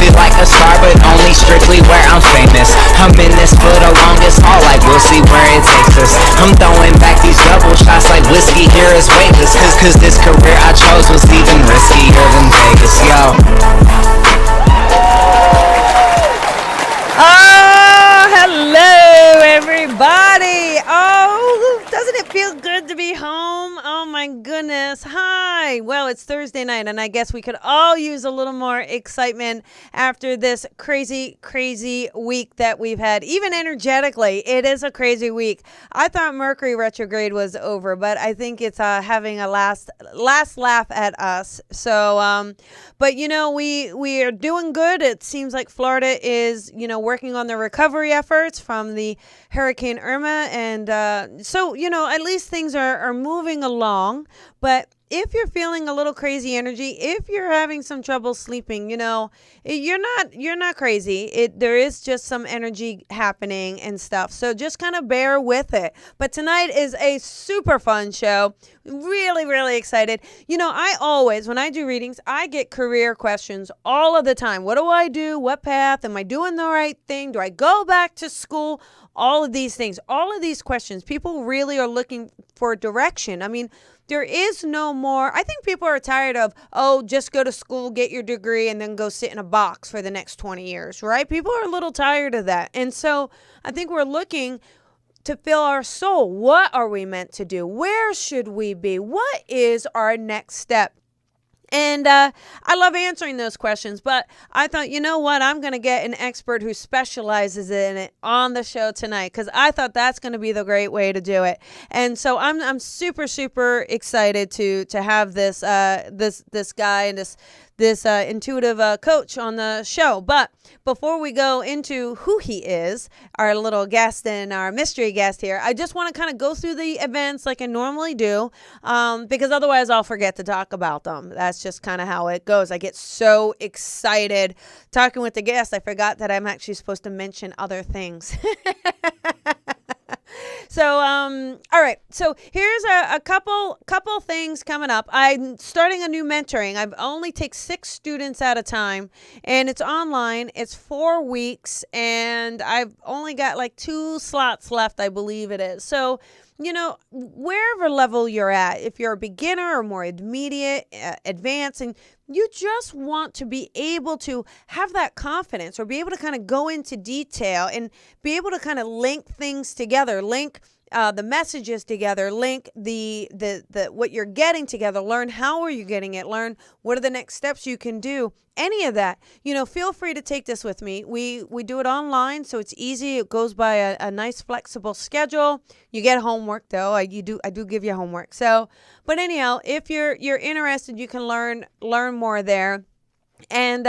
Feel like a star, but only strictly where I'm famous. I'm in this for the longest haul, like we'll see where it takes us. I'm throwing back these double shots like whiskey here is weightless. Cause this career I chose was even riskier than Vegas, yo. Oh, hello, everybody. Oh, doesn't it feel good to be home? Oh, my goodness. Hi. Well, it's Thursday night, and I guess we could all use a little more excitement after this crazy, crazy week that we've had. Even energetically, it is a crazy week. I thought Mercury retrograde was over, but I think it's having a last laugh at us. So, but, you know, we are doing good. It seems like Florida is, you know, working on the recovery efforts from the Hurricane Irma. And so, you know, at least things are moving along. But if you're feeling a little crazy energy, if you're having some trouble sleeping, you know, you're not crazy. There is just some energy happening and stuff. So just kind of bear with it. But tonight is a super fun show. Really, really excited. You know, I always, when I do readings, I get career questions all of the time. What do I do? What path? Am I doing the right thing? Do I go back to school? All of these things, all of these questions, people really are looking for direction. I mean, there is no more. I think people are tired of, oh, just go to school, get your degree, and then go sit in a box for the next 20 years, right? People are a little tired of that. And so I think we're looking to fill our soul. What are we meant to do? Where should we be? What is our next step? And I love answering those questions, but I thought, you know what? I'm going to get an expert who specializes in it on the show tonight, because I thought that's going to be the great way to do it. And so I'm super, super excited to have this guy and this intuitive coach on the show. But before we go into who he is, our little guest and our mystery guest here, I just want to kind of go through the events like I normally do, because otherwise I'll forget to talk about them. That's just kind of how it goes. I get so excited talking with the guest, I forgot that I'm actually supposed to mention other things. So, all right. So here's a couple things coming up. I'm starting a new mentoring. I've only take 6 students at a time, and it's online. It's 4 weeks, and I've only got like 2 slots left, I believe it is. So, you know, wherever level you're at, if you're a beginner or more intermediate, advanced, and you just want to be able to have that confidence or be able to kind of go into detail and be able to kind of link things together, link the messages together, link the what you're getting together, learn how are you getting it, learn what are the next steps you can do, any of that, you know, feel free to take this with me. We do it online, so it's easy. It goes by a nice flexible schedule. You get homework though. I do give you homework. So, but anyhow, if you're interested, you can learn more there. And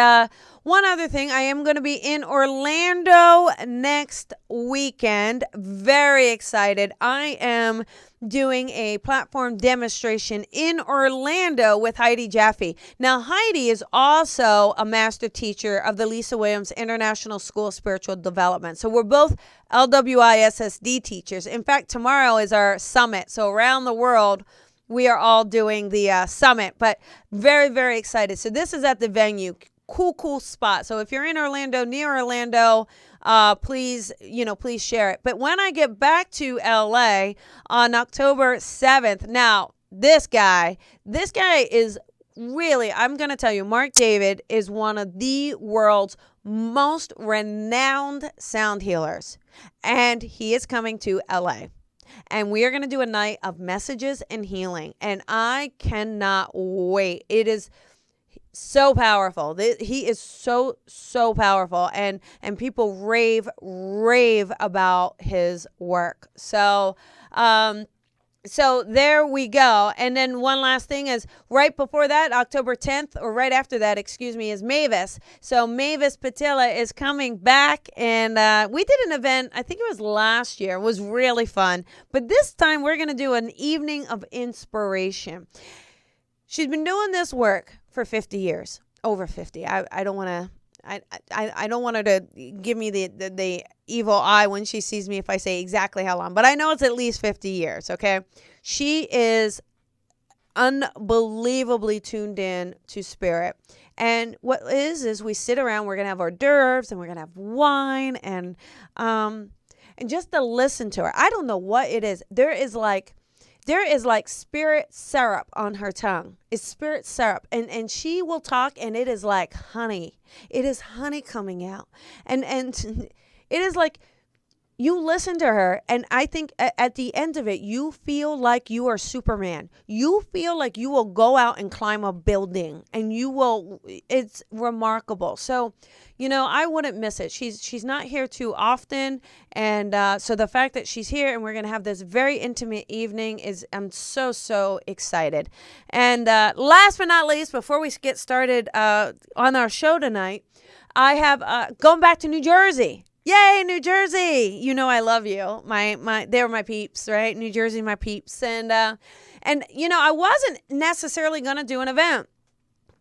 one other thing, I am going to be in Orlando next weekend. Very excited. I am doing a platform demonstration in Orlando with Heidi Jaffe. Now, Heidi is also a master teacher of the Lisa Williams International School of Spiritual Development. So we're both LWISSD teachers. In fact, tomorrow is our summit. So around the world, we are all doing the summit, but very, very excited. So this is at the venue. Cool spot. So if you're in Orlando, near Orlando, please share it. But when I get back to LA on October 7th, now this guy is really, I'm going to tell you, Mark David is one of the world's most renowned sound healers, and he is coming to LA. And we are going to do a night of messages and healing. And I cannot wait. It is so powerful. He is so powerful. And people rave about his work. So, so there we go. And then one last thing is right before that, October 10th, or right after that, is Mavis. So Mavis Patilla is coming back, and we did an event, I think it was last year. It was really fun. But this time we're going to do an evening of inspiration. She's been doing this work for 50 years, over 50. I don't want to... I don't want her to give me the evil eye when she sees me if I say exactly how long, but I know it's at least 50 years, okay? She is unbelievably tuned in to spirit, And what is we sit around, we're going to have hors d'oeuvres and we're going to have wine and just to listen to her. I don't know what it is. There is like spirit syrup on her tongue. It's spirit syrup. And she will talk and it is like honey. It is honey coming out. And it is like you listen to her, and I think at the end of it, you feel like you are Superman. You feel like you will go out and climb a building, and it's remarkable. So, I wouldn't miss it. She's not here too often, and so the fact that she's here and we're going to have this very intimate evening I'm so excited. And last but not least, before we get started on our show tonight, I have going back to New Jersey. Yay, New Jersey! I love you. They were my peeps, right? New Jersey, my peeps. And I wasn't necessarily going to do an event,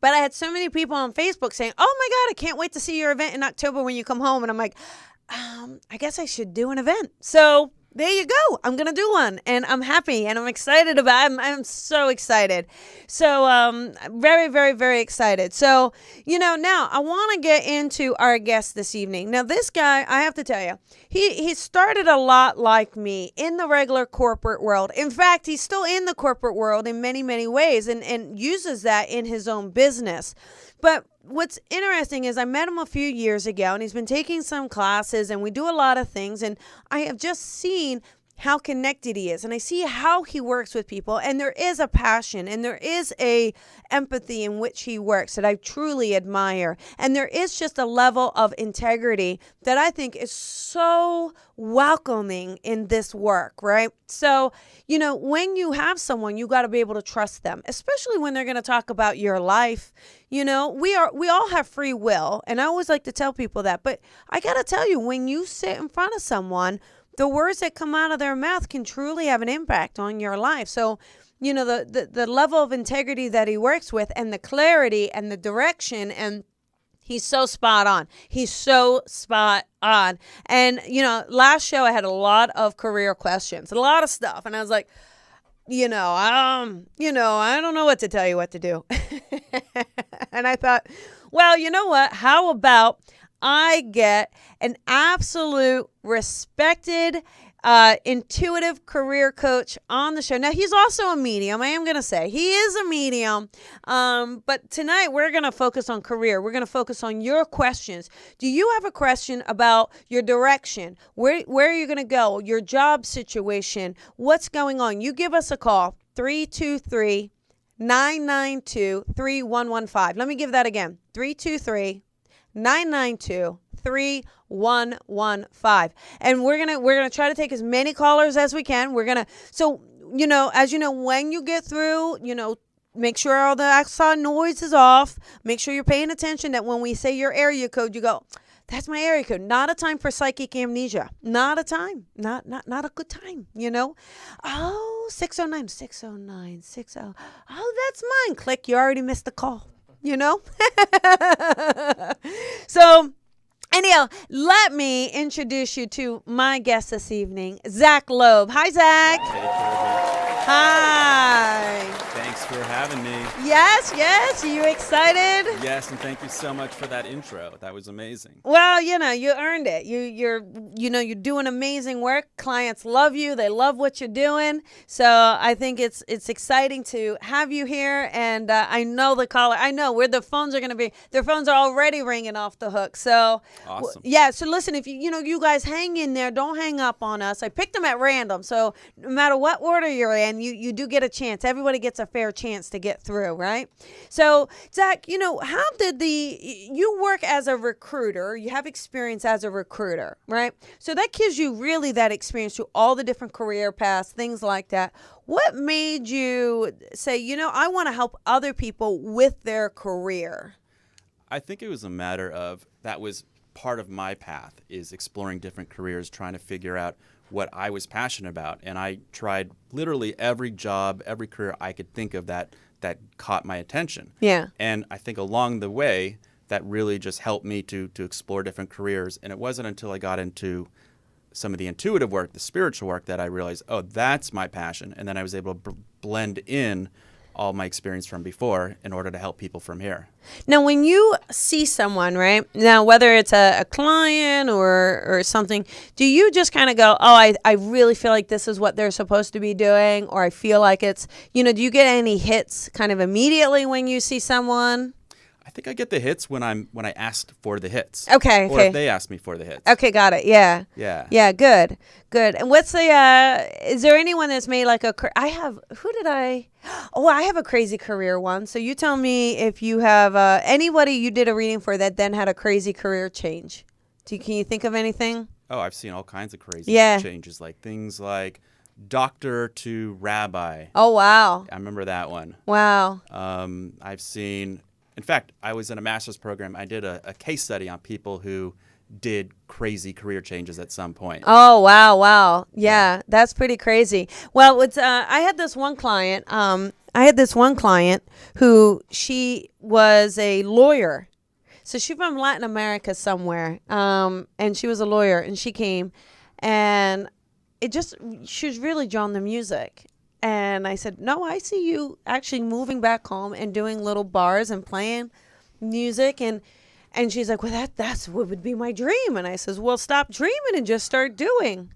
but I had so many people on Facebook saying, "Oh my God, I can't wait to see your event in October when you come home." And I'm like, I guess I should do an event. So there you go. I'm going to do one, and I'm happy, and I'm excited about it. I'm so excited. So very, very, very excited. So, now I want to get into our guest this evening. Now, this guy, I have to tell you, he started a lot like me in the regular corporate world. In fact, he's still in the corporate world in many, many ways and uses that in his own business. But what's interesting is I met him a few years ago, and he's been taking some classes, and we do a lot of things, and I have just seen how connected he is, and I see how he works with people, and there is a passion, and there is a empathy in which he works that I truly admire, and there is just a level of integrity that I think is so welcoming in this work, right? So, when you have someone, you got to be able to trust them, especially when they're going to talk about your life. We all have free will, and I always like to tell people that, but I got to tell you, when you sit in front of someone, the words that come out of their mouth can truly have an impact on your life. So, the level of integrity that he works with and the clarity and the direction, and he's so spot on. He's so spot on. And, last show I had a lot of career questions, a lot of stuff. And I was like, I don't know what to tell you what to do. And I thought, well, you know what? How about I get an absolute respected, intuitive career coach on the show. Now, he's also a medium. I am going to say he is a medium. But tonight we're going to focus on career. We're going to focus on your questions. Do you have a question about your direction? Where are you going to go? Your job situation? What's going on? You give us a call, 323-992-3115. Let me give that again, 323-992-3115. And we're gonna try to take as many callers as we can. So as you know, when you get through, make sure all the outside noise is off. Make sure you're paying attention that when we say your area code, you go, that's my area code. Not a time for psychic amnesia. Not a time. Not a good time, Oh, 609, 609, 60. Oh, that's mine. Click. You already missed the call, So, anyhow, let me introduce you to my guest this evening, Zach Loeb. Hi, Zach. Hey, Colby. Hi. Thanks for having me. Yes. Are you excited? Yes, and thank you so much for that intro. That was amazing. Well, you earned it. You're doing amazing work. Clients love you. They love what you're doing. So I think it's exciting to have you here. And I know where the phones are going to be. Their phones are already ringing off the hook. So awesome. So listen, if you guys hang in there, don't hang up on us. I picked them at random. So no matter what order you're in, you do get a chance. Everybody gets a fair chance to get through, right? So, Zach, how did you work as a recruiter? You have experience as a recruiter, right? So that gives you really that experience through all the different career paths, things like that. What made you say, I want to help other people with their career? I think it was a matter of that was part of my path is exploring different careers, trying to figure out what I was passionate about. And I tried literally every job, every career I could think of that caught my attention. Yeah. And I think along the way, that really just helped me to explore different careers. And it wasn't until I got into some of the intuitive work, the spiritual work, that I realized, oh, that's my passion. And then I was able to blend in all my experience from before in order to help people from here. Now, when you see someone, right, now, whether it's a client or something, do you just kind of go, oh, I really feel like this is what they're supposed to be doing, or I feel like it's, do you get any hits kind of immediately when you see someone? I think I get the hits when I asked for the hits. Okay. Or if they ask me for the hits. Okay, got it. Yeah. Yeah. Yeah, good. And what's is there anyone that's made like I have a crazy career one. So you tell me if you have anybody you did a reading for that then had a crazy career change. Can you think of anything? Oh, I've seen all kinds of crazy changes, like things like doctor to rabbi. Oh, wow. I remember that one. Wow. I've seen, in fact, I was in a master's program. I did a case study on people who did crazy career changes at some point. Oh, wow. Yeah, that's pretty crazy. Well, I had this one client. Who she was a lawyer. So she's from Latin America somewhere. And she was a lawyer, and she came, and she was really drawn to music. And I said, no, I see you actually moving back home and doing little bars and playing music. And she's like, well, that's what would be my dream. And I says, well, stop dreaming and just start doing.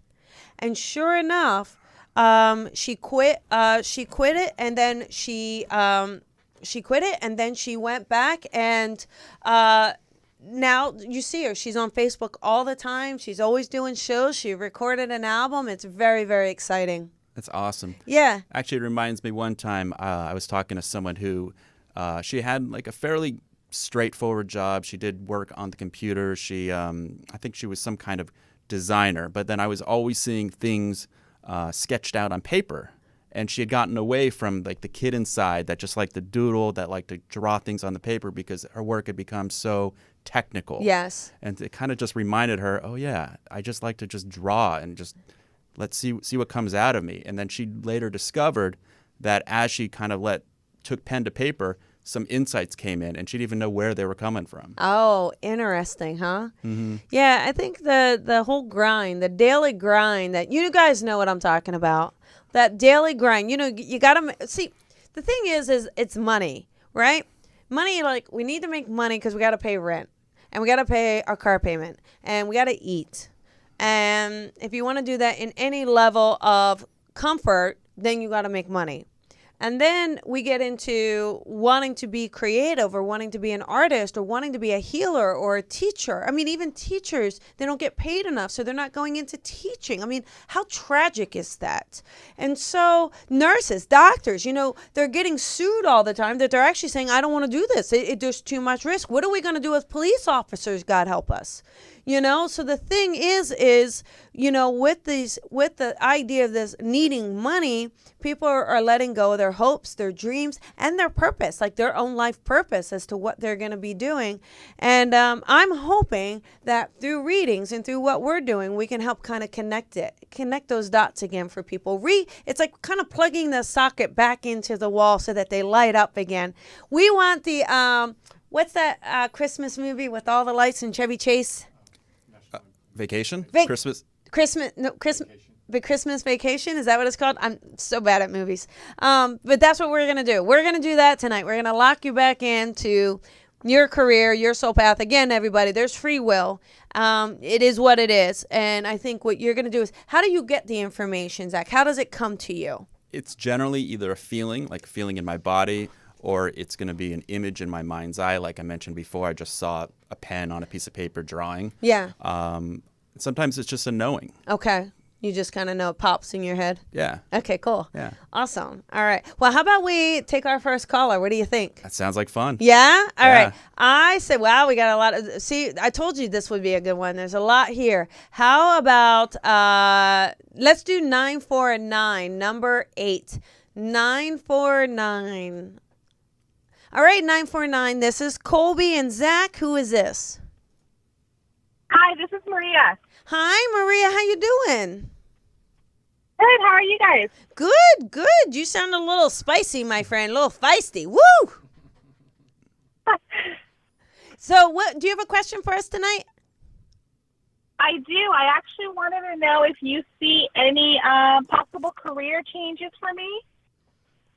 And sure enough, she quit it. And then she quit it. And then she went back. And now you see her. She's on Facebook all the time. She's always doing shows. She recorded an album. It's very, very exciting. That's awesome. Yeah. Actually, it reminds me one time I was talking to someone who she had like a fairly straightforward job. She did work on the computer. I think she was some kind of designer. But then I was always seeing things sketched out on paper. And she had gotten away from like the kid inside that just liked to doodle, that liked to draw things on the paper because her work had become so technical. Yes. And it kind of just reminded her, oh yeah, I just like to just draw and just let's see what comes out of me. And then she later discovered that as she kind of took pen to paper, some insights came in, and she didn't even know where they were coming from. Oh, interesting, huh? Mm-hmm. Yeah, I think the whole grind, the daily grind that you guys know what I'm talking about. That daily grind, you got to see. The thing is it's money, right? Money, like we need to make money because we got to pay rent, and we got to pay our car payment, and we got to eat. And if you want to do that in any level of comfort, then you got to make money. And then we get into wanting to be creative or wanting to be an artist or wanting to be a healer or a teacher. I mean, even teachers, they don't get paid enough, so they're not going into teaching. I mean, how tragic is that? And so nurses, doctors, they're getting sued all the time that they're actually saying, I don't want to do this. There's too much risk. What are we going to do with police officers, God help us? So the thing is, with the idea of this needing money, people are letting go of their hopes, their dreams, and their purpose, like their own life purpose as to what they're going to be doing. And I'm hoping that through readings and through what we're doing, we can help kind of connect those dots again for people. It's like kind of plugging the socket back into the wall so that they light up again. We want the, what's that Christmas movie with all the lights and Chevy Chase? Vacation? Christmas Vacation, is that what it's called? I'm so bad at movies. But that's what we're going to do. We're going to do that tonight. We're going to lock you back into your career, your soul path. Again, everybody, there's free will. It is what it is. And I think what you're going to do is, how do you get the information, Zach? How does it come to you? It's generally either a feeling, like a feeling in my body, or it's going to be an image in my mind's eye. Like I mentioned before, I just saw a pen on a piece of paper drawing. Yeah. Sometimes it's just a knowing. Okay. You just kind of know it pops in your head? Yeah. Okay, cool. Yeah. Awesome. All right. Well, how about we take our first caller? What do you think? That sounds like fun. Yeah? All Yeah. right. I said, wow, we got a lot of... See, I told you this would be a good one. There's a lot here. How about... let's do 949, number 8. 949. All right, 949. This is Colby and Zack. Who is this? Hi, this is Maria. Hi, Maria. How you doing? Good. How are you guys? Good, good. You sound a little spicy, my friend. A little feisty. Woo! So, do you have a question for us tonight? I do. I actually wanted to know if you see any possible career changes for me.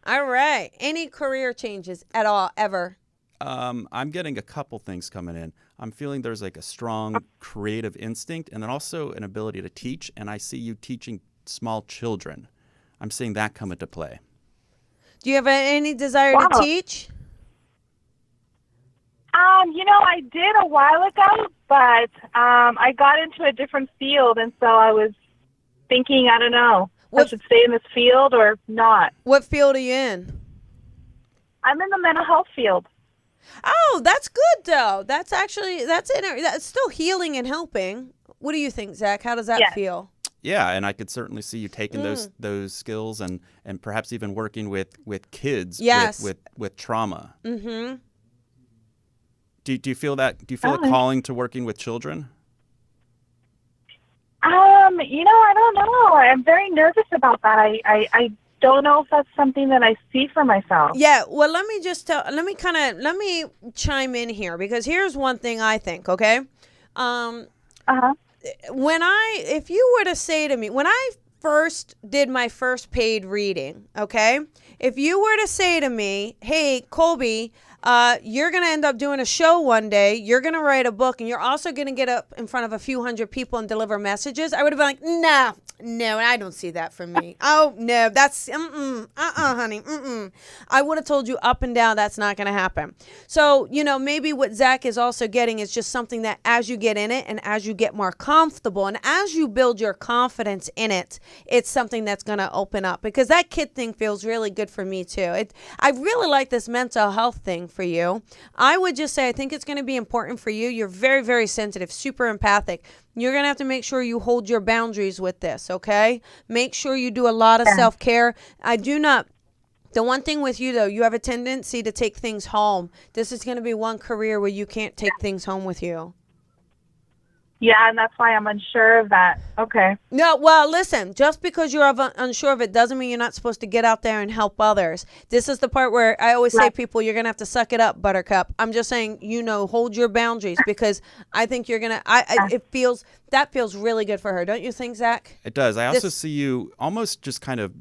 All right. Any career changes at all, ever? I'm getting a couple things coming in. I'm feeling there's like a strong creative instinct and then also an ability to teach. And I see you teaching small children. I'm seeing that come into play. Do you have any desire Wow. to teach? I did a while ago, but I got into a different field, and so I was thinking, I don't know, I should stay in this field or not. What field are you in? I'm in the mental health field. Oh, that's good though. That's still healing and helping. What do you think, Zach? How does that Yes. feel? Yeah, and I could certainly see you taking those skills and perhaps even working with kids Yes. with trauma. Mm-hmm. Do you feel that? Do you feel a calling to working with children? I don't know. I'm very nervous about that. I don't know if that's something that I see for myself. Yeah, well, let me chime in here, because here's one thing I think, okay? If you were to say to me, when I first did my first paid reading, okay? If you were to say to me, hey, Colby, you're going to end up doing a show one day, you're going to write a book, and you're also going to get up in front of a few hundred people and deliver messages, I would have been like, no, I don't see that for me. Oh, no, that's, honey, I would have told you up and down that's not going to happen. So, maybe what Zach is also getting is just something that as you get in it and as you get more comfortable and as you build your confidence in it, it's something that's going to open up, because that kid thing feels really good for me too. I really like this mental health thing for you. I would just say I think it's going to be important for you. You're very, very sensitive, super empathic. You're going to have to make sure you hold your boundaries with this, okay? Make sure you do a lot of self-care. The one thing with you, though, you have a tendency to take things home. This is going to be one career where you can't take things home with you. Yeah, and that's why I'm unsure of that. Okay. No, well, listen, just because you're unsure of it doesn't mean you're not supposed to get out there and help others. This is the part where I always say, people, you're going to have to suck it up, Buttercup. I'm just saying, hold your boundaries, because I think you're going to, that feels really good for her. Don't you think, Zach? It does. I also see you almost just kind of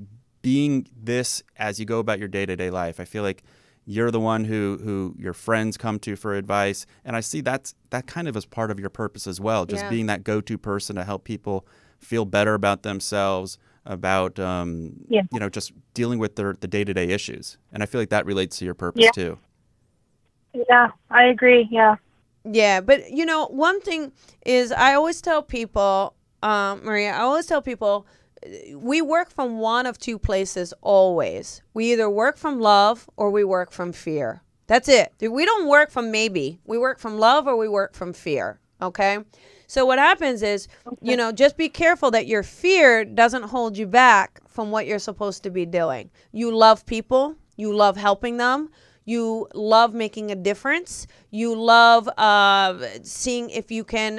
being this as you go about your day-to-day life. I feel like you're the one who your friends come to for advice. And I see that kind of as part of your purpose as well, just being that go-to person to help people feel better about themselves, about, just dealing with the day-to-day issues. And I feel like that relates to your purpose too. Yeah, I agree. Yeah. Yeah, but one thing is, I always tell people, Maria, we work from one of two places always. We either work from love or we work from fear. That's it. We don't work from maybe. We work from love or we work from fear. Okay? So what happens is, just be careful that your fear doesn't hold you back from what you're supposed to be doing. You love people. You love helping them. You love making a difference. You love seeing if you can,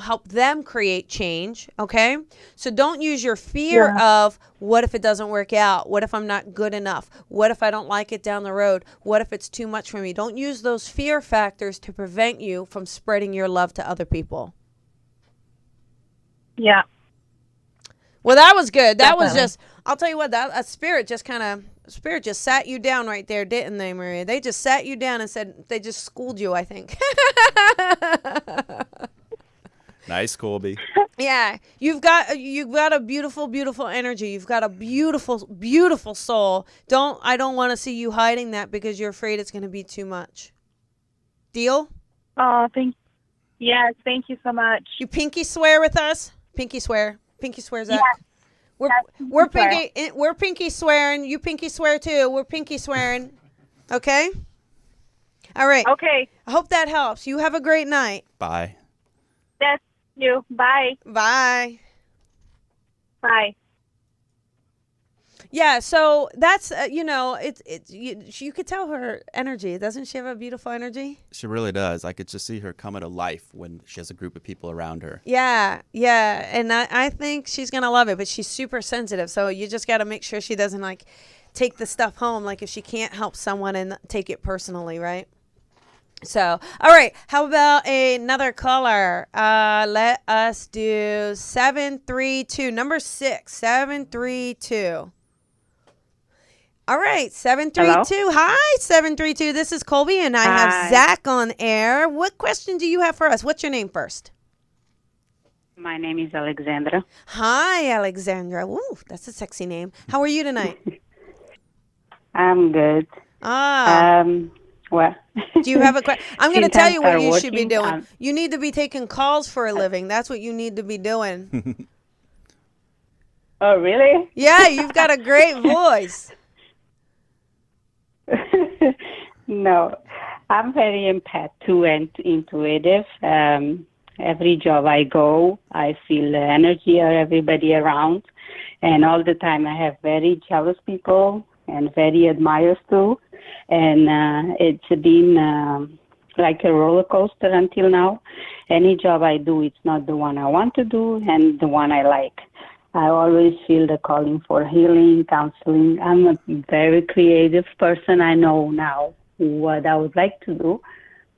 help them create change, okay? So don't use your fear of, what if it doesn't work out? What if I'm not good enough? What if I don't like it down the road? What if it's too much for me? Don't use those fear factors to prevent you from spreading your love to other people. Yeah. Well, that was good. That Definitely. was just, I'll tell you what, Spirit just sat you down right there, didn't they, Maria? They just sat you down and said, they just schooled you, I think. Nice, Colby. Yeah, you've got a beautiful, beautiful energy. You've got a beautiful, beautiful soul. I don't want to see you hiding that, because you're afraid it's going to be too much. Deal? Oh, yes, thank you so much. You pinky swear with us? Pinky swear, Zach. Yes. We're pinky swearing. You pinky swear too. We're pinky swearing. Okay? All right. Okay. I hope that helps. You have a great night. Bye. That's you. Bye. Bye. Bye. Yeah, so that's you could tell her energy. Doesn't she have a beautiful energy? She really does. I could just see her coming to life when she has a group of people around her. Yeah, and I think she's gonna love it. But she's super sensitive, so you just got to make sure she doesn't take the stuff home. Like if she can't help someone and take it personally, right? So, all right. How about another caller? Let us do 732, number 6, 732. All right, 732. Hi, 732. This is Colby, and I have Hi. Zach on air. What question do you have for us? What's your name first? My name is Alexandra. Hi, Alexandra. Ooh, that's a sexy name. How are you tonight? I'm good. Well, Do you have a question? I'm going to since tell I you what started you should be working, doing. You need to be taking calls for a living. That's what you need to be doing. Oh, really? Yeah, you've got a great voice. No, I'm very empath and intuitive. Every job I go, I feel the energy of everybody around. And all the time I have very jealous people and very admirers too. And it's been like a roller coaster until now. Any job I do, it's not the one I want to do and the one I like. I always feel the calling for healing, counseling. I'm a very creative person. I know now what I would like to do,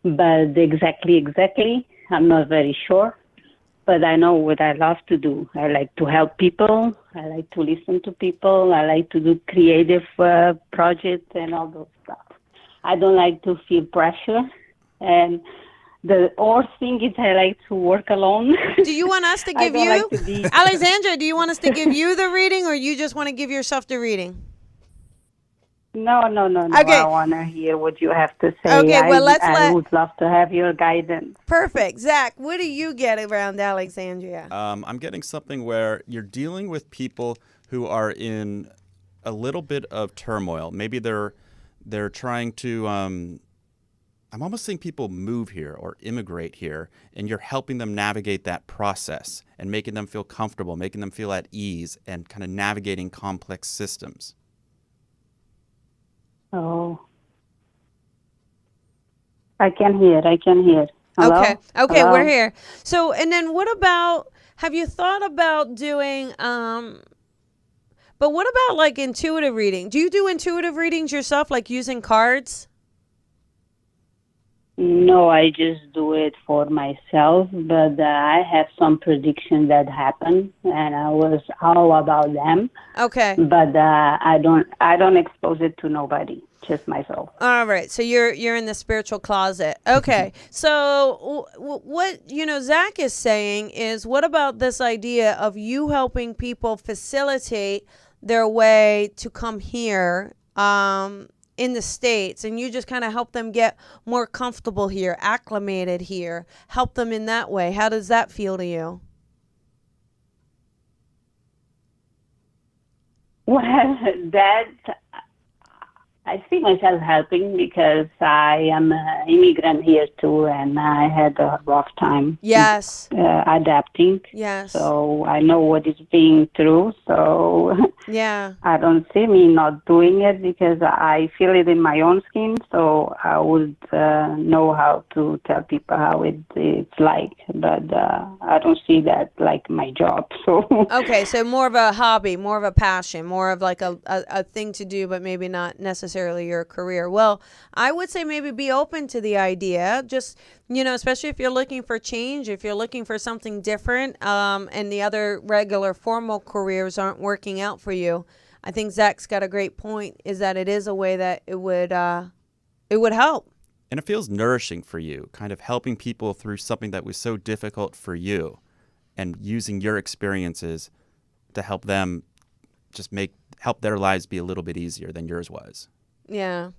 but exactly, I'm not very sure. But I know what I love to do. I like to help people. I like to listen to people. I like to do creative projects and all those stuff. I don't like to feel pressure. And the other thing is I like to work alone. Do you want us to I give don't you, like to be... Alexandra, do you want us to give you the reading, or you just want to give yourself the reading? No. Okay. I want to hear what you have to say. Okay, well, I would love to have your guidance. Perfect. Zach, what do you get around Alexandria? I'm getting something where you're dealing with people who are in a little bit of turmoil. Maybe they're trying to. I'm almost seeing people move here or immigrate here, and you're helping them navigate that process and making them feel comfortable, making them feel at ease, and kind of navigating complex systems. Oh. I can hear. Hello? Okay, Hello? we're here. So, and then what about, have you thought about doing, but what about like intuitive reading? Do you do intuitive readings yourself, like using cards? No, I just do it for myself, but I have some predictions that happen, and I was all about them. Okay. But I don't expose it to nobody, just myself. All right. So you're in the spiritual closet. Okay. So what Zach is saying is, what about this idea of you helping people facilitate their way to come here? In the States, and you just kind of help them get more comfortable here, acclimated here, help them in that way. How does that feel to you? Well, that I see myself helping because I am an immigrant here too, and I had a rough time. Yes. Adapting. Yes. So I know what is being through. So yeah, I don't see me not doing it because I feel it in my own skin. So I would know how to tell people how it's like, but I don't see that like my job. So okay, so more of a hobby, more of a passion, more of like a thing to do, but maybe not necessarily your career. Well, I would say maybe be open to the idea, just, especially if you're looking for change, if you're looking for something different, and the other regular formal careers aren't working out for you. I think Zach's got a great point, is that it is a way that it would help. And it feels nourishing for you, kind of helping people through something that was so difficult for you and using your experiences to help them just help their lives be a little bit easier than yours was. Yeah.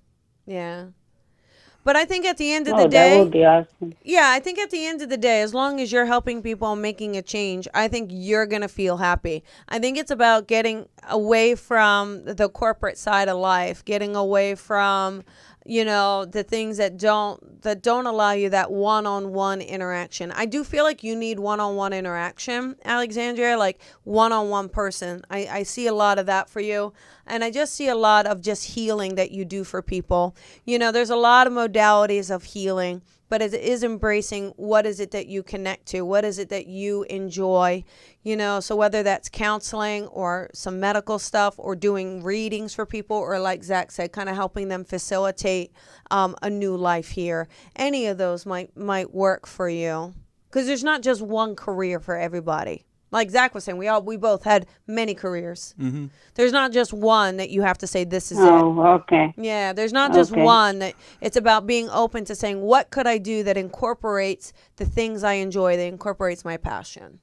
But I think at the end of the day, that would be awesome. Yeah, I think at the end of the day, as long as you're helping people and making a change, I think you're going to feel happy. I think it's about getting away from the corporate side of life, getting away from, the things that don't allow you that one-on-one interaction. I do feel like you need one-on-one interaction, Alexandria, like one-on-one person. I see a lot of that for you. And I just see a lot of just healing that you do for people. There's a lot of modalities of healing, but it is embracing what is it that you connect to, what is it that you enjoy, so whether that's counseling or some medical stuff or doing readings for people, or like Zach said, kind of helping them facilitate a new life here. Any of those might work for you, because there's not just one career for everybody. Like Zach was saying, we both had many careers. Mm-hmm. There's not just one that you have to say this is it. Oh, okay. Yeah, there's not just one that it's about being open to saying what could I do that incorporates the things I enjoy, that incorporates my passion.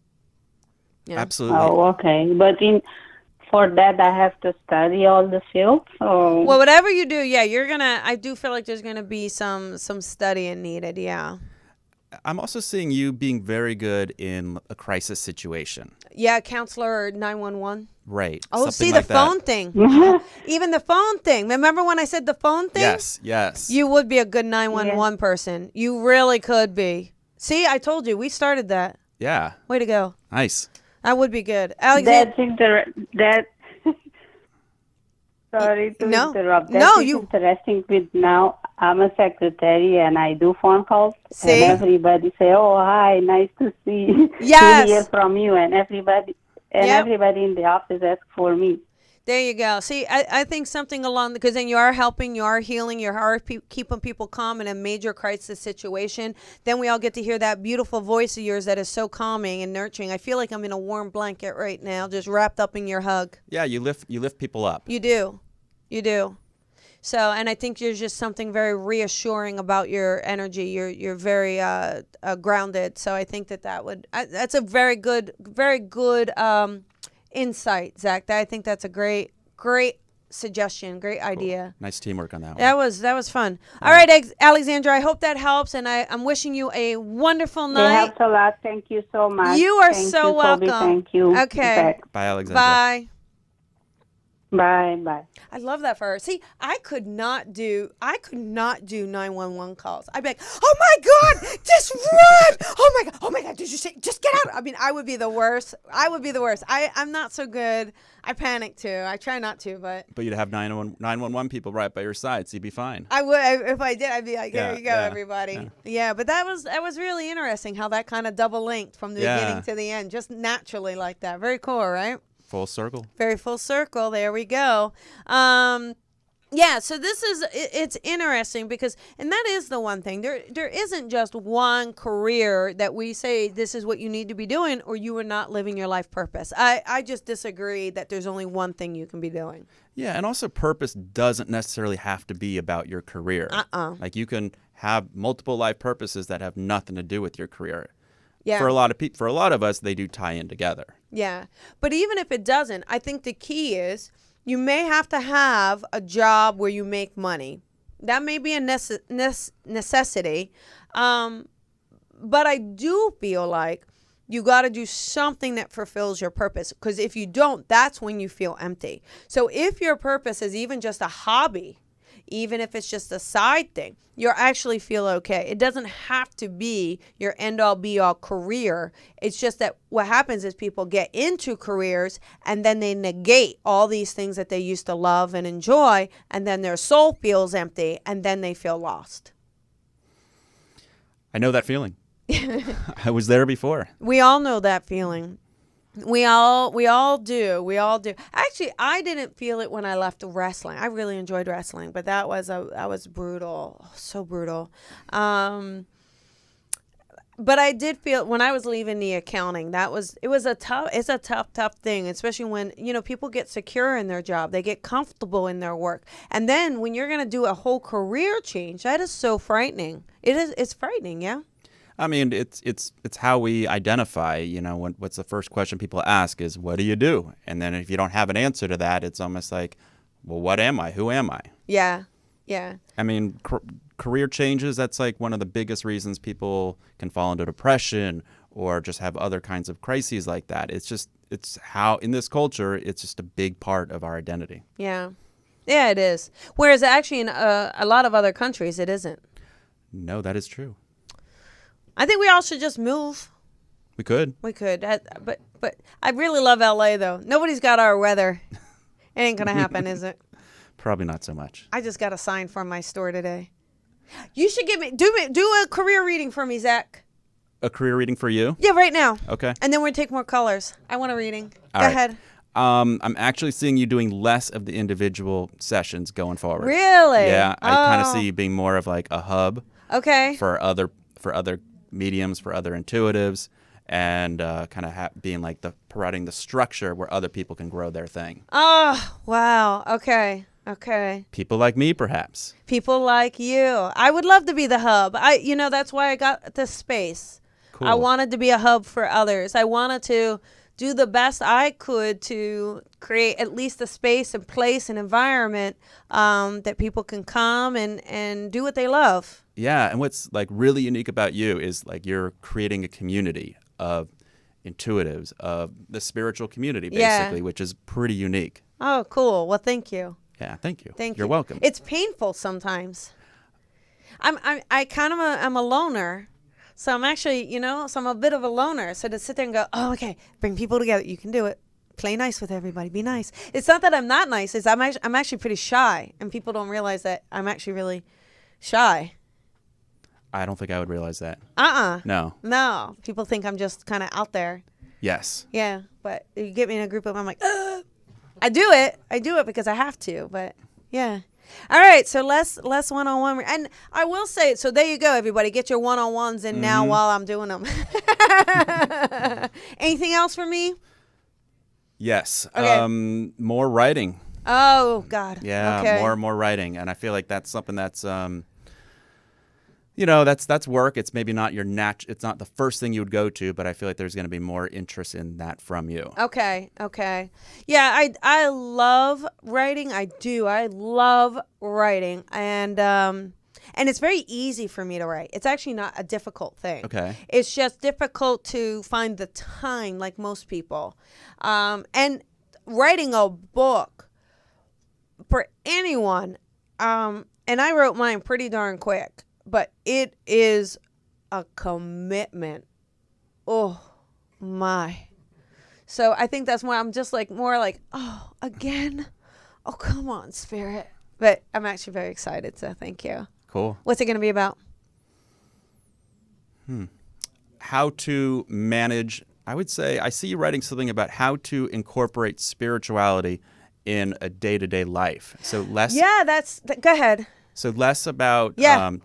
Yeah. Absolutely. Oh, okay. But for that, I have to study all the fields. Or... Well, whatever you do, yeah, I do feel like there's gonna be some studying needed. Yeah. I'm also seeing you being very good in a crisis situation. Yeah, counselor 911. Right. Oh, Something see, like the that. phone thing. Even the phone thing. Remember when I said the phone thing? Yes. You would be a good 911 person. You really could be. See, I told you. We started that. Yeah. Way to go. Nice. That would be good. Alexander. Sorry to No. interrupt. No, That's interesting. With now, I'm a secretary and I do phone calls. See? And everybody say, "Oh, hi, nice to see Yes. to hear from you," and everybody in the office asks for me. There you go. See, I think something along, because then you are helping, you are healing, you are keeping people calm in a major crisis situation. Then we all get to hear that beautiful voice of yours that is so calming and nurturing. I feel like I'm in a warm blanket right now, just wrapped up in your hug. Yeah, you lift people up. You do. You do. So, and I think there's just something very reassuring about your energy. You're very grounded. So I think that's a very good insight, Zach. I think that's a great suggestion, great idea. Nice teamwork on that one. That was fun. All right, Alexandra, I hope that helps, and I'm wishing you a wonderful night. It helps a lot. Thank you so much. You are Thank so you, Colby. welcome. Thank you. Okay. Zach. Bye, Alexandra. Bye. Bye. I love that for her. See, I could not do 911 calls. I'd be like, "Oh my God, just run! Oh my God, did you say, just get out?" I mean, I would be the worst. I'm not so good. I panic too. I try not to, but you'd have 911 people right by your side, so you'd be fine. I would. If I did, I'd be like, "There you go, yeah, everybody." Yeah, but that was really interesting how that kind of double linked from the beginning to the end, just naturally like that. Very cool, right? Full circle. Very full circle. There we go. Yeah, so it's interesting because, and that is the one thing, there isn't just one career that we say this is what you need to be doing or you are not living your life purpose. I just disagree that there's only one thing you can be doing. Yeah, and also purpose doesn't necessarily have to be about your career. Like you can have multiple life purposes that have nothing to do with your career. Yeah. For a lot of us, they do tie in together. Yeah. But even if it doesn't, I think the key is you may have to have a job where you make money. That may be a necessity. But I do feel like you got to do something that fulfills your purpose. Because if you don't, that's when you feel empty. So if your purpose is even just a hobby, even if it's just a side thing, you'll actually feel okay. It doesn't have to be your end-all be-all career. It's just that what happens is people get into careers and then they negate all these things that they used to love and enjoy, and then their soul feels empty, and then they feel lost. I know that feeling. I was there before. We all know that feeling. We all do. Actually, I didn't feel it when I left wrestling. I really enjoyed wrestling, but that was brutal, so brutal. But I did feel when I was leaving the accounting, it's a tough thing, especially when, people get secure in their job, they get comfortable in their work. And then when you're going to do a whole career change, that is so frightening. It's frightening. Yeah. I mean, it's how we identify, what's the first question people ask is, what do you do? And then if you don't have an answer to that, it's almost like, well, what am I? Who am I? Yeah. Yeah. I mean, career changes, that's like one of the biggest reasons people can fall into depression or just have other kinds of crises like that. It's how, in this culture, it's just a big part of our identity. Yeah. Yeah, it is. Whereas actually in a lot of other countries, it isn't. No, that is true. I think we all should just move. We could. But I really love LA though. Nobody's got our weather. It ain't gonna happen, is it? Probably not so much. I just got a sign from my store today. You should do a career reading for me, Zach. A career reading for you? Yeah, right now. Okay. And then we're gonna take more colors. I want a reading. All Go right. ahead. I'm actually seeing you doing less of the individual sessions going forward. Really? Yeah, I kind of see you being more of like a hub. Okay. For other mediums, for other intuitives, and kind of being like providing the structure where other people can grow their thing. Oh, wow. Okay. People like me, perhaps. People like you. I would love to be the hub. That's why I got this space. Cool. I wanted to be a hub for others. I wanted to do the best I could to create at least a space and place and environment that people can come and do what they love. Yeah, and what's like really unique about you is like you're creating a community of intuitives, of the spiritual community, basically, which is pretty unique. Oh, cool. Well, thank you. Yeah, thank you. Thank you. You're welcome. It's painful sometimes. I'm a loner. So I'm actually, so I'm a bit of a loner. So to sit there and go, oh, okay, bring people together. You can do it. Play nice with everybody. Be nice. It's not that I'm not nice. It's I'm actually pretty shy. And people don't realize that I'm actually really shy. I don't think I would realize that. No. People think I'm just kind of out there. Yes. Yeah. But you get me in a group of, I'm like, I do it because I have to. But yeah. All right, so less one-on-one. And I will say, so there you go, everybody. Get your one-on-ones in now while I'm doing them. Anything else for me? Yes. Okay. More writing. Oh, God. Yeah, okay. more writing. And I feel like that's something that's, that's work. It's maybe not it's not the first thing you would go to, but I feel like there's going to be more interest in that from you. Okay. Yeah, I love writing. I do. I love writing. And it's very easy for me to write. It's actually not a difficult thing. Okay. It's just difficult to find the time like most people. And writing a book for anyone, and I wrote mine pretty darn quick. But it is a commitment. Oh, my. So I think that's why I'm just more like, oh, again? Oh, come on, Spirit. But I'm actually very excited, so thank you. Cool. What's it going to be about? How to manage, I would say, I see you writing something about how to incorporate spirituality in a day-to-day life. So less. Yeah, go ahead. So less about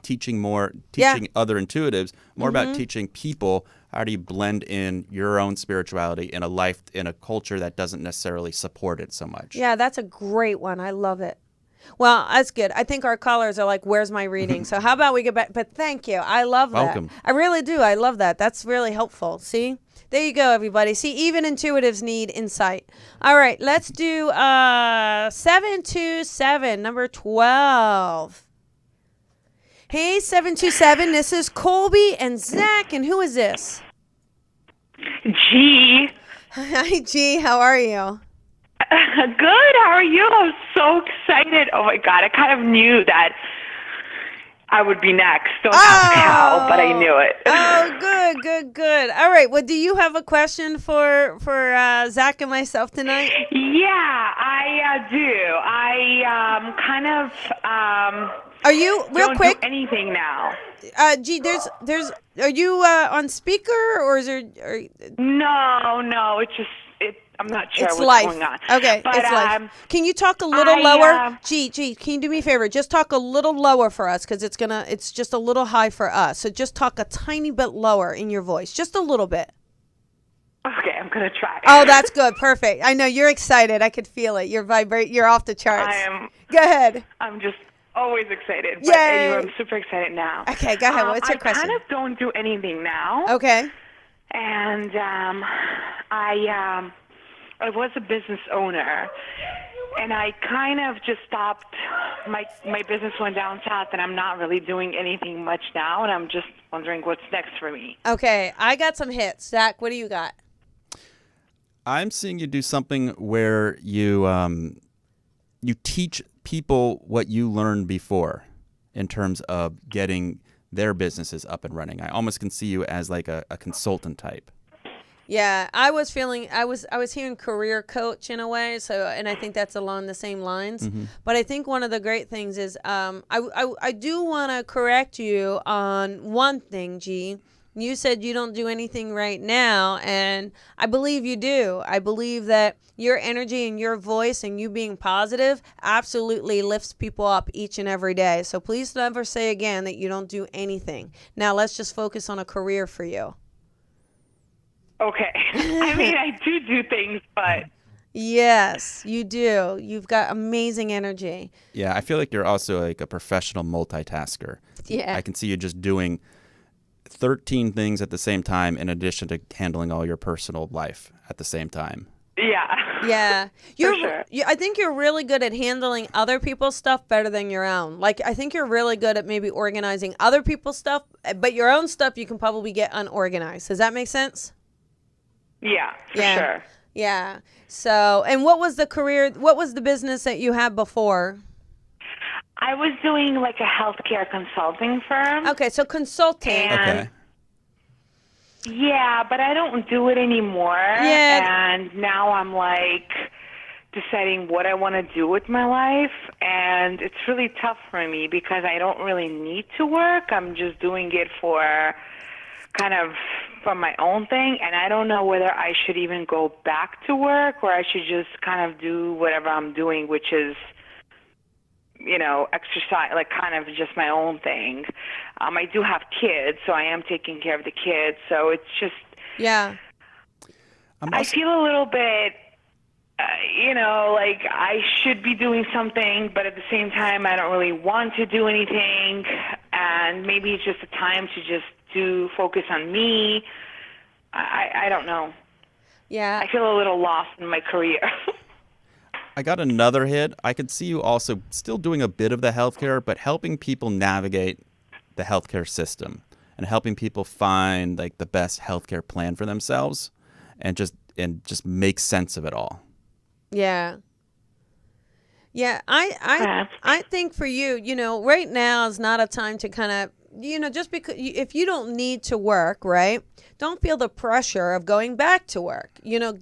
teaching other intuitives, more about teaching people how do you blend in your own spirituality in a life, in a culture that doesn't necessarily support it so much. Yeah, that's a great one. I love it. Well, that's good. I think our callers are like, where's my reading? So how about we get back? But thank you. I love that. Welcome. I really do. I love that. That's really helpful. See? There you go, everybody. See, even intuitives need insight. All right, let's do 727, number 12. Hey, 727, this is Colby and Zack, and who is this? G. Hi, G. How are you? Good. How are you? I'm so excited. Oh, my God. I kind of knew that I would be next. Don't ask how, but I knew it. Oh, good. All right. Well, do you have a question for Zack and myself tonight? Yeah, I do. I kind of are you real don't quick? Do anything now. Gee, there's. Are you on speaker or is there? No. It's just I'm not sure it's what's life. going on. Okay, but, it's life. Can you talk a little lower? Gee, can you do me a favor? Just talk a little lower for us because it's just a little high for us. So just talk a tiny bit lower in your voice, just a little bit. Okay, I'm gonna try. Oh, that's good. Perfect. I know you're excited. I could feel it. You're off the charts. I am. Go ahead. I'm just always excited. But Yay. anyway, I'm super excited now. Okay, go ahead. What's your question? I kind of don't do anything now. Okay. And I was a business owner, and I kind of just stopped. My business went down south, and I'm not really doing anything much now, and I'm just wondering what's next for me. Okay, I got some hits. Zach, what do you got? I'm seeing you do something where you teach people what you learned before in terms of getting their businesses up and running. I almost can see you as like a consultant type. Yeah, I was hearing career coach in a way, and I think that's along the same lines. Mm-hmm. But I think one of the great things is I do want to correct you on one thing, G. You said you don't do anything right now, and I believe you do. I believe that your energy and your voice and you being positive absolutely lifts people up each and every day. So please never say again that you don't do anything. Now let's just focus on a career for you. Okay. I mean, I do things, but Yes, you do. You've got amazing energy. Yeah, I feel like you're also like a professional multitasker. Yeah. I can see you just doing 13 things at the same time in addition to handling all your personal life at the same time. yeah. Yeah. For sure. I think you're really good at handling other people's stuff better than your own. Like, I think you're really good at maybe organizing other people's stuff, but your own stuff you can probably get unorganized. Does that make sense? Yeah, for Yeah. sure. Yeah. So, and what was the business that you had before? I was doing like a healthcare consulting firm. Okay, so consulting. And Okay. yeah, but I don't do it anymore. Yeah. And now I'm like deciding what I want to do with my life. And it's really tough for me because I don't really need to work. I'm just doing it for kind of from my own thing. And I don't know whether I should even go back to work or I should just kind of do whatever I'm doing, which is, you know, exercise, like kind of just my own thing. I do have kids, so I am taking care of the kids. So it's just, Yeah. I feel a little bit, you know, like I should be doing something, but at the same time, I don't really want to do anything. And maybe it's just a time to just focus on me. I don't know. Yeah. I feel a little lost in my career. I got another hit. I could see you also still doing a bit of the healthcare, but helping people navigate the healthcare system and helping people find like the best healthcare plan for themselves and just make sense of it all. Yeah. Yeah, I think for you, you know, right now is not a time to kind of, you know, just because if you don't need to work, right? Don't feel the pressure of going back to work. You know,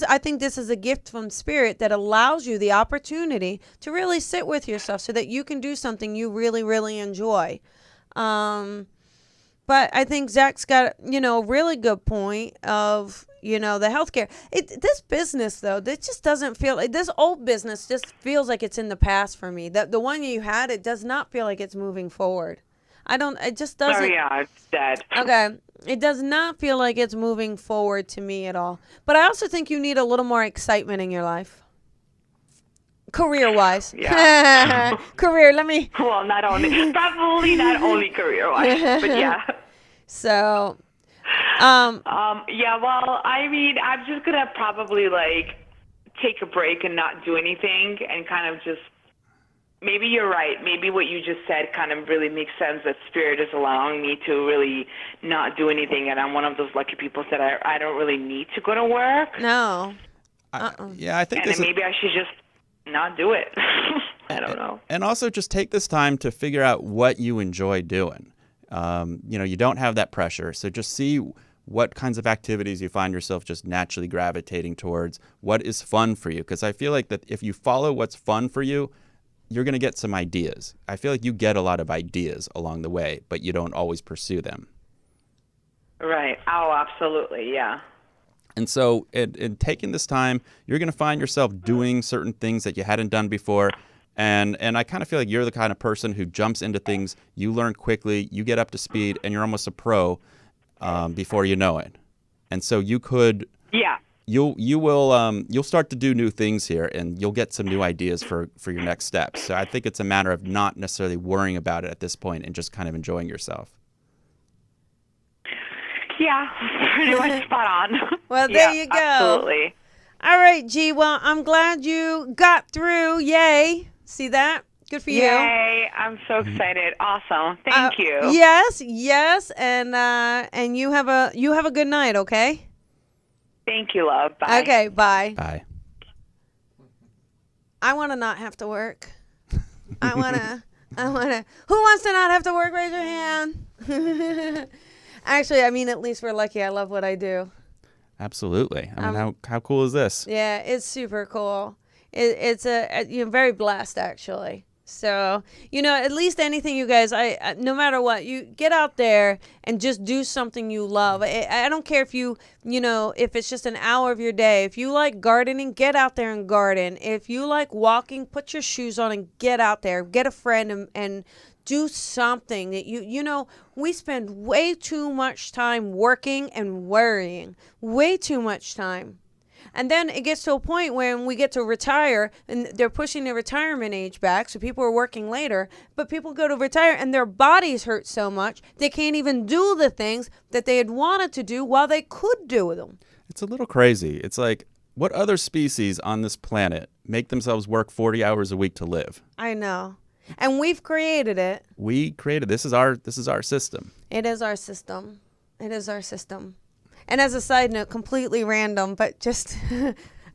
I think this is a gift from spirit that allows you the opportunity to really sit with yourself so that you can do something you really, really enjoy. But I think Zach's got, you know, a really good point of, you know, the healthcare. This business, though, that just doesn't feel like this old business just feels like it's in the past for me. The one you had, it does not feel like it's moving forward. It just doesn't. Oh, yeah, it's dead. Okay. It does not feel like it's moving forward to me at all. But I also think you need a little more excitement in your life. Career-wise. Yeah. Career, let me. Well, probably not only career-wise, but yeah. So, yeah, well, I mean, I'm just going to probably, like, take a break and not do anything and kind of just, maybe you're right. Maybe what you just said kind of really makes sense, that spirit is allowing me to really not do anything, and I'm one of those lucky people that I don't really need to go to work. no. Yeah, I think And maybe I should just not do it. I don't know. And also just take this time to figure out what you enjoy doing. You know, you don't have that pressure. So just see what kinds of activities you find yourself just naturally gravitating towards, what is fun for you. Because I feel like that if you follow what's fun for you, you're going to get some ideas. I feel like you get a lot of ideas along the way, but you don't always pursue them. Right. Oh, absolutely. Yeah. And so in taking this time, you're going to find yourself doing certain things that you hadn't done before. And I kind of feel like you're the kind of person who jumps into things, you learn quickly, you get up to speed, and you're almost a pro before you know it. And so you could, Yeah. you'll start to do new things here, and you'll get some new ideas for your next steps. So I think it's a matter of not necessarily worrying about it at this point and just kind of enjoying yourself. Yeah, pretty much spot on. Well, there you go. Absolutely. All right, G. Well, I'm glad you got through. Yay. See that? Good for you. Yay. I'm so excited. Awesome. Thank you. Yes. And you have a good night, okay? Thank you, love. Bye. Okay, bye. Bye. I want to not have to work. I want to. Who wants to not have to work? Raise your hand. Actually, I mean, at least we're lucky. I love what I do. Absolutely. I mean, how cool is this? Yeah, it's super cool. It's very blessed, actually. So, you know, at least anything, you guys, no matter what, you get out there and just do something you love. I don't care if if it's just an hour of your day. If you like gardening, get out there and garden. If you like walking, put your shoes on and get out there. Get a friend and do something that we spend way too much time working and worrying, way too much time. And then it gets to a point when we get to retire, and they're pushing the retirement age back, so people are working later, but people go to retire and their bodies hurt so much they can't even do the things that they had wanted to do while they could do them. It's a little crazy. It's like, what other species on this planet make themselves work 40 hours a week to live? I know. And we've created it. We created this is our system. It is our system. It is our system. And as a side note, completely random, but just,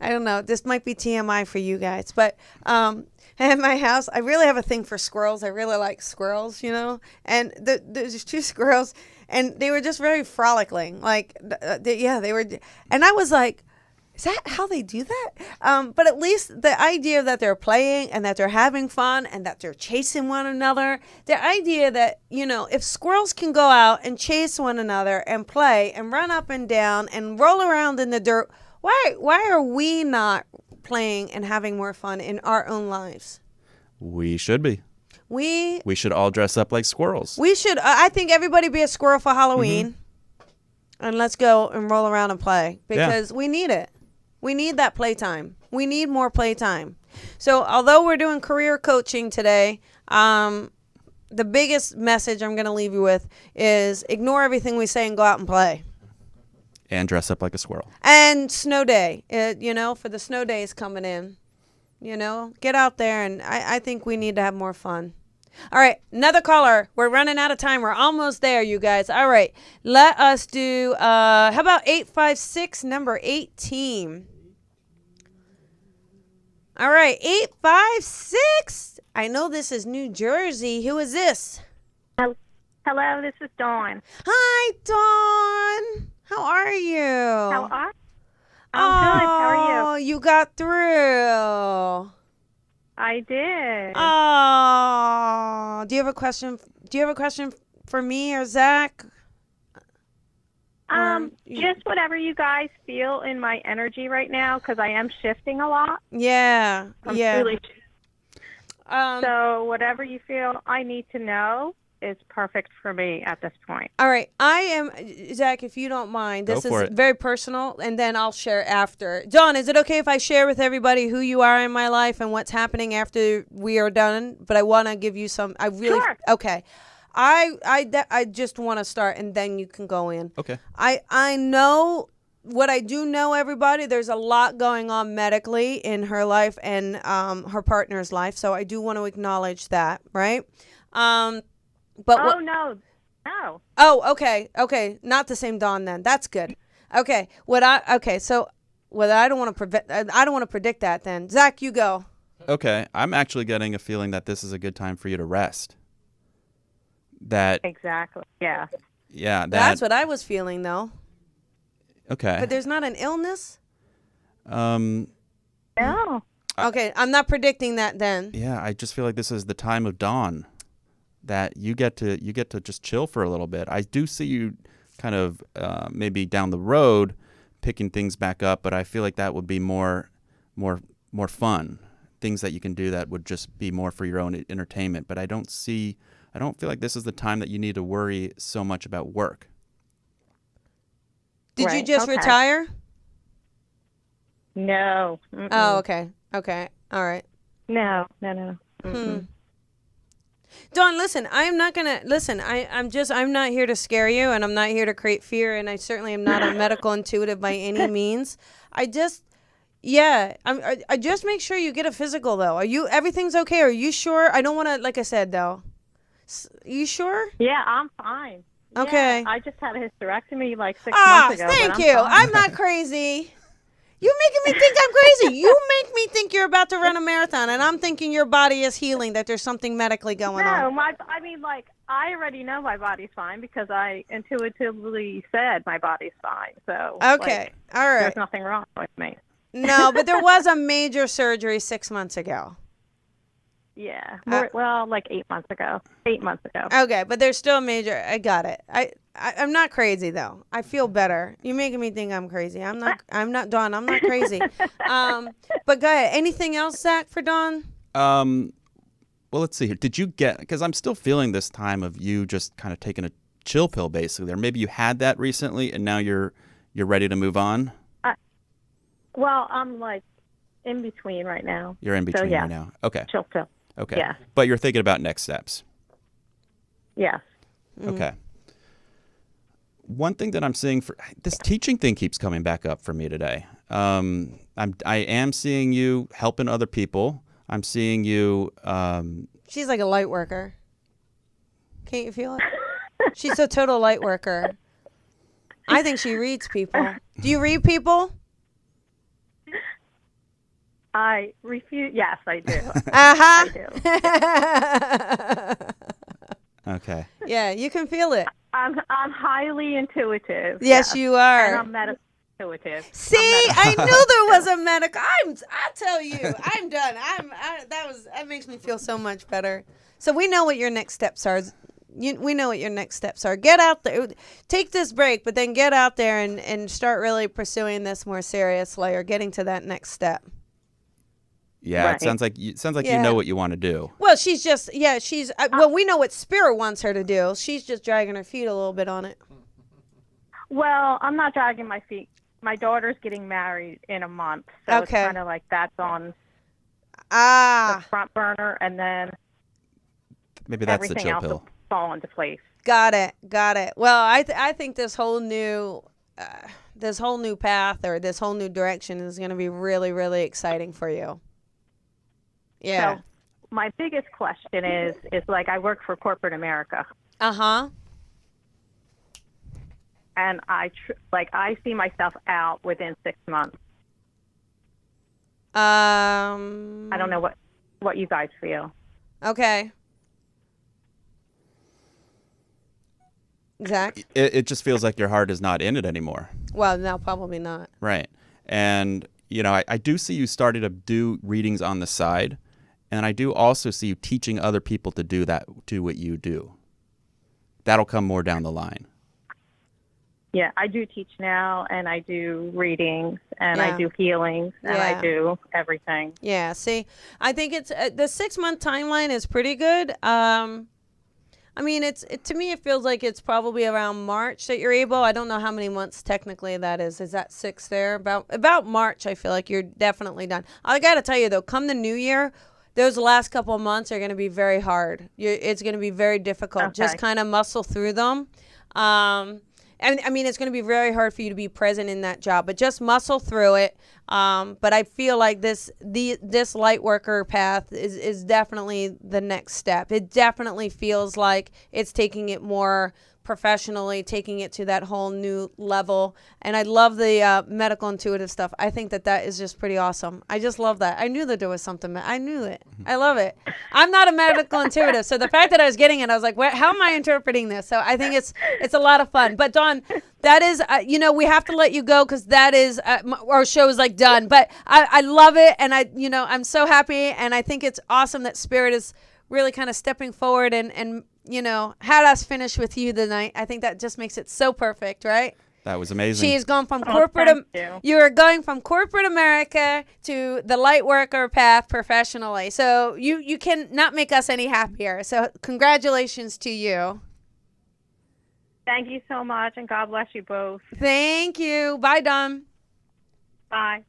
I don't know, this might be TMI for you guys, but at my house, I really have a thing for squirrels. I really like squirrels, and there's 2 squirrels, and they were just very frolicking. Like, they were, and I was like, is that how they do that? But at least the idea that they're playing and that they're having fun and that they're chasing one another, the idea that, if squirrels can go out and chase one another and play and run up and down and roll around in the dirt, why are we not playing and having more fun in our own lives? We should be. We should all dress up like squirrels. We should. I think everybody be a squirrel for Halloween. And let's go and roll around and play because we need it. We need that playtime. We need more playtime. So although we're doing career coaching today, the biggest message I'm going to leave you with is ignore everything we say and go out and play. And dress up like a squirrel. And snow day, for the snow days coming in. Get out there, and I think we need to have more fun. All right, another caller. We're running out of time. We're almost there, you guys. All right, let us do, how about 856, number 18? All right, 856. I know this is New Jersey. Who is this? Hello, this is Dawn. Hi, Dawn. How are you? How are you? I'm good. How are you? You got through. I did. Oh, do you have a question? Do you have a question for me or Zach? Just whatever you guys feel in my energy right now, because I am shifting a lot. Yeah, Really, so whatever you feel I need to know is perfect for me at this point. All right. I am, Zach, if you don't mind, this is very personal, and then I'll share after. Dawn, is it okay if I share with everybody who you are in my life and what's happening after we are done? But I want to give you some, Sure. Okay. I just want to start, and then you can go in. Okay. I know what I do know, everybody. There's a lot going on medically in her life and her partner's life, so I do want to acknowledge that, right? But no. Oh, okay. Not the same Dawn then. That's good. Okay. So I don't want to predict that then. Zach, you go. Okay. I'm actually getting a feeling that this is a good time for you to rest. Exactly. Yeah. Yeah. That's what I was feeling though. Okay. But there's not an illness? No. Okay. I'm not predicting that then. Yeah. I just feel like this is the time of dawn. That you get to just chill for a little bit. I do see you kind of maybe down the road picking things back up, but I feel like that would be more fun. Things that you can do that would just be more for your own entertainment. But I don't feel like this is the time that you need to worry so much about work. Did you just retire? No. Mm-mm. Oh, okay. All right. No. Dawn, listen, I'm not here to scare you, and I'm not here to create fear, and I certainly am not a medical intuitive by any means. I just make sure you get a physical though. Everything's okay? Are you sure? I don't want to, like I said though. You sure? Yeah, I'm fine. Okay. Yeah, I just had a hysterectomy like 6 months ago. Thank you. I'm not crazy. You're making me think I'm crazy. You make me think you're about to run a marathon, and I'm thinking your body is healing, that there's something medically going on. No, I already know my body's fine because I intuitively said my body's fine. So okay, all right. There's nothing wrong with me. No, but there was a major surgery 6 months ago. Yeah. Like 8 months ago. 8 months ago. Okay, but there's still a major. I got it. I'm not crazy though. I feel better. You're making me think I'm crazy. I'm not Dawn. I'm not crazy. But go ahead. Anything else, Zach, for Dawn? Well, let's see here. Did you get, because I'm still feeling this time of you just kind of taking a chill pill basically there. Maybe you had that recently and now you're ready to move on? Well, I'm like in between right now. You're in between right now. Okay. Chill pill. Okay. Yeah. But you're thinking about next steps. Yes. Okay. One thing that I'm seeing for this teaching thing keeps coming back up for me today. I am seeing you helping other people. I'm seeing you. She's like a light worker. Can't you feel it? She's a total light worker. I think she reads people. Do you read people? I refuse. Yes, I do. I do. Okay. Yeah, you can feel it. I'm highly intuitive. Yes, you are. And I'm medical intuitive. See, I knew there was a medical. I tell you, I'm done. That makes me feel so much better. So we know what your next steps are. We know what your next steps are. Get out there, take this break, but then get out there and start really pursuing this more seriously, or getting to that next step. Yeah, Right. it sounds like you know what you want to do. Well, well, we know what Spirit wants her to do. She's just dragging her feet a little bit on it. Well, I'm not dragging my feet. My daughter's getting married in a month, so it's kind of like that's on the front burner, and then maybe that's the everything chill else pill. will fall into place. Got it. Well, I think this whole new path, or this whole new direction, is going to be really, really exciting for you. Yeah. So my biggest question is like, I work for corporate America. Uh-huh. And I see myself out within 6 months. I don't know what you guys feel. Okay. Zach? It just feels like your heart is not in it anymore. Well, no, probably not. Right. And, I do see you starting to do readings on the side. And I do also see you teaching other people to do what you do. That'll come more down the line. Yeah, I do teach now, and I do readings, and I do healings, and I do everything. Yeah, see, I think it's the 6 month timeline is pretty good. I mean, to me, it feels like it's probably around March that you're able. I don't know how many months technically that is. Is that 6 there? About March, I feel like you're definitely done. I got to tell you, though, come the new year, those last couple of months are going to be very hard. It's going to be very difficult. Okay. Just kind of muscle through them. And I mean, it's going to be very hard for you to be present in that job, but just muscle through it. But I feel like this light worker path is definitely the next step. It definitely feels like it's taking it more professionally, taking it to that whole new level. And I love the medical intuitive stuff. I think that is just pretty awesome. I just love that. I knew that there was something. I knew it. I love it. I'm not a medical intuitive, so the fact that I was getting it, I was like, how am I interpreting this? So I think it's a lot of fun. But Dawn, that is, we have to let you go because that is, our show is like done. But I love it, and I'm so happy, and I think it's awesome that Spirit is really kind of stepping forward and had us finish with you tonight. I think that just makes it so perfect, right? That was amazing. She's gone from corporate. You are going from corporate America to the light worker path professionally. So you can not make us any happier. So congratulations to you. Thank you so much, and God bless you both. Thank you. Bye, Dawn. Bye.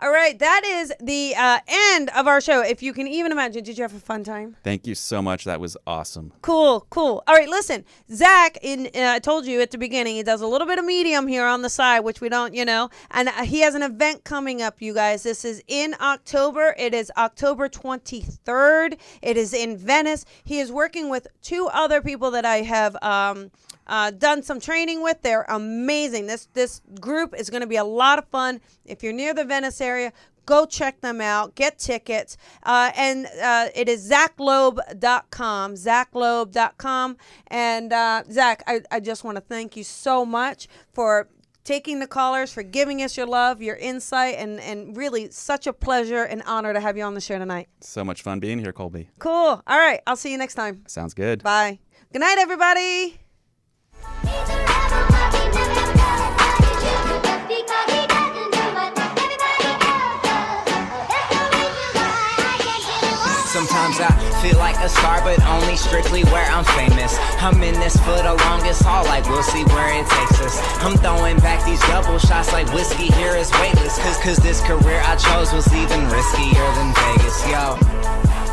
All right, that is the end of our show. If you can even imagine, did you have a fun time? Thank you so much. That was awesome. Cool. All right, listen, Zach, I told you at the beginning, he does a little bit of medium here on the side, which we don't, and he has an event coming up, you guys. This is in October. It is October 23rd. It is in Venice. He is working with 2 other people that I have done some training with. They're amazing. This group is going to be a lot of fun. If you're near the Venice area, go check them out. Get tickets. And it is ZachLoeb.com. ZachLoeb.com. And Zach, I just want to thank you so much for taking the callers, for giving us your love, your insight, and really such a pleasure and honor to have you on the show tonight. So much fun being here, Colby. Cool. All right. I'll see you next time. Sounds good. Bye. Good night, everybody. Sometimes I like a star, but only strictly where I'm famous. I'm in this for the longest haul, like we'll see where it takes us. I'm throwing back these double shots like whiskey here is weightless. Cause this career I chose was even riskier than Vegas, yo.